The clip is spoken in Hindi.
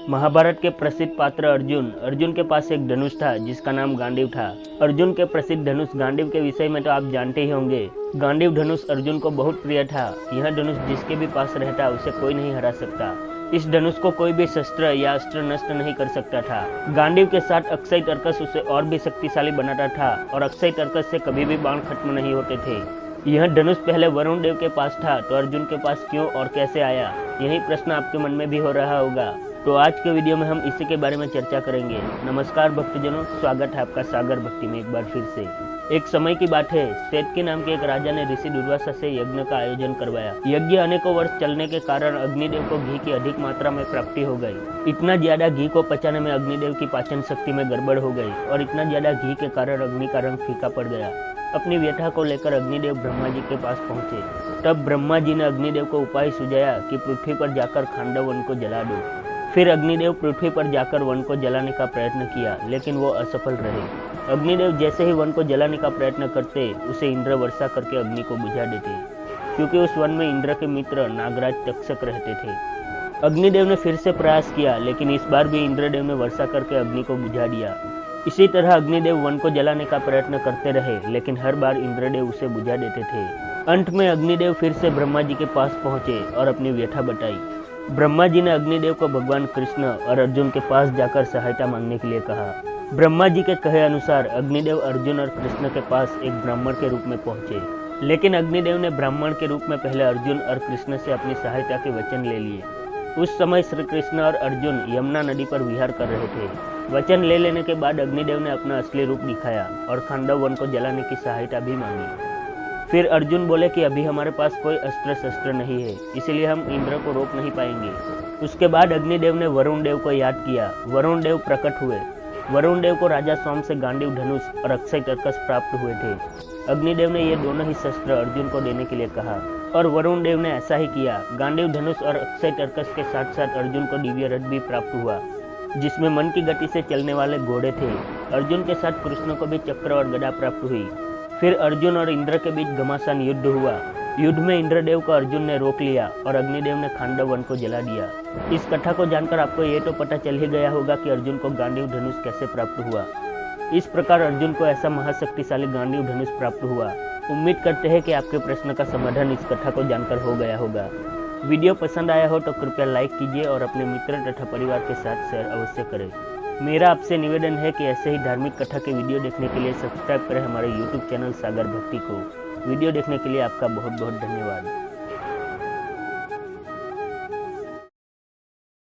महाभारत के प्रसिद्ध पात्र अर्जुन के पास एक धनुष था जिसका नाम गांडीव था। अर्जुन के प्रसिद्ध धनुष गांडीव के विषय में तो आप जानते ही होंगे। गांडीव धनुष अर्जुन को बहुत प्रिय था। यह धनुष जिसके भी पास रहता उसे कोई नहीं हरा सकता। इस धनुष को कोई भी शस्त्र या अस्त्र नष्ट नहीं कर सकता था। गांडीव के साथ अक्षय तर्कस उसे और भी शक्तिशाली बनाता था और अक्षय तर्कस से कभी भी बाण खत्म नहीं होते थे। यह धनुष पहले वरुण देव के पास था तो अर्जुन के पास क्यों और कैसे आया, यही प्रश्न आपके मन में भी हो रहा होगा। तो आज के वीडियो में हम इसी के बारे में चर्चा करेंगे। नमस्कार भक्तजनों, स्वागत है आपका सागर भक्ति में एक बार फिर से। एक समय की बात है, श्वेत के नाम के एक राजा ने ऋषि दुर्वासा से यज्ञ का आयोजन करवाया। यज्ञ अनेकों वर्ष चलने के कारण अग्निदेव को घी की अधिक मात्रा में प्राप्ति हो गई। इतना ज्यादा घी को पचाने में अग्निदेव की पाचन शक्ति में गड़बड़ हो गई और इतना ज्यादा घी के कारण अग्नि का रंग फीका पड़ गया। अपनी व्यथा को लेकर अग्निदेव ब्रह्मा जी के पास पहुंचे। तब ब्रह्मा जी ने अग्निदेव को उपाय सुझाया कि पृथ्वी पर जाकर खांडव वन को जला दो। फिर अग्निदेव पृथ्वी पर जाकर वन को जलाने का प्रयत्न किया, लेकिन वो असफल रहे। अग्निदेव जैसे ही वन को जलाने का प्रयत्न करते, उसे इंद्र वर्षा करके अग्नि को बुझा देते, क्योंकि उस वन में इंद्र के मित्र नागराज तक्षक रहते थे। अग्निदेव ने फिर से प्रयास किया, लेकिन इस बार भी इंद्रदेव ने वर्षा करके अग्नि को बुझा दिया। इसी तरह अग्निदेव वन को जलाने का प्रयत्न करते रहे, लेकिन हर बार इंद्रदेव उसे बुझा देते थे। अंत में अग्निदेव फिर से ब्रह्मा जी के पास पहुंचे और अपनी व्यथा बताई। ब्रह्मा जी ने अग्निदेव को भगवान कृष्ण और अर्जुन के पास जाकर सहायता मांगने के लिए कहा। ब्रह्मा जी के कहे अनुसार अग्निदेव अर्जुन और कृष्ण के पास एक ब्राह्मण के रूप में पहुंचे, लेकिन अग्निदेव ने ब्राह्मण के रूप में पहले अर्जुन और कृष्ण से अपनी सहायता के वचन ले लिए। उस समय श्री कृष्ण और अर्जुन यमुना नदी पर विहार कर रहे थे। वचन ले लेने के बाद अग्निदेव ने अपना असली रूप दिखाया और खांडव वन को जलाने की सहायता भी मांगी। फिर अर्जुन बोले कि अभी हमारे पास कोई अस्त्र शस्त्र नहीं है, इसीलिए हम इंद्र को रोक नहीं पाएंगे। उसके बाद अग्निदेव ने वरुण देव को याद किया। वरुण देव प्रकट हुए। वरुण देव को राजा सोम से गांडीव धनुष और अक्षय तर्कस प्राप्त हुए थे। अग्निदेव ने ये दोनों ही शस्त्र अर्जुन को देने के लिए कहा और वरुण देव ने ऐसा ही किया। गांडीव धनुष और अक्षय तर्कस के साथ साथ अर्जुन को दिव्य रथ भी प्राप्त हुआ, जिसमें मन की गति से चलने वाले घोड़े थे। अर्जुन के साथ कृष्ण को भी चक्र और गदा प्राप्त हुई। फिर अर्जुन और इंद्र के बीच घमासान युद्ध हुआ। युद्ध में इंद्रदेव को अर्जुन ने रोक लिया और अग्निदेव ने खांडव वन को जला दिया। इस कथा को जानकर आपको ये तो पता चल ही गया होगा कि अर्जुन को गांडीव धनुष कैसे प्राप्त हुआ। इस प्रकार अर्जुन को ऐसा महाशक्तिशाली गांडीव धनुष प्राप्त हुआ। उम्मीद करते हैं कि आपके प्रश्न का समाधान इस कथा को जानकर हो गया होगा। वीडियो पसंद आया हो तो कृपया लाइक कीजिए और अपने मित्र तथा परिवार के साथ शेयर अवश्य करें। मेरा आपसे निवेदन है कि ऐसे ही धार्मिक कथा के वीडियो देखने के लिए सब्सक्राइब करें हमारे YouTube चैनल सागर भक्ति को। वीडियो देखने के लिए आपका बहुत बहुत धन्यवाद।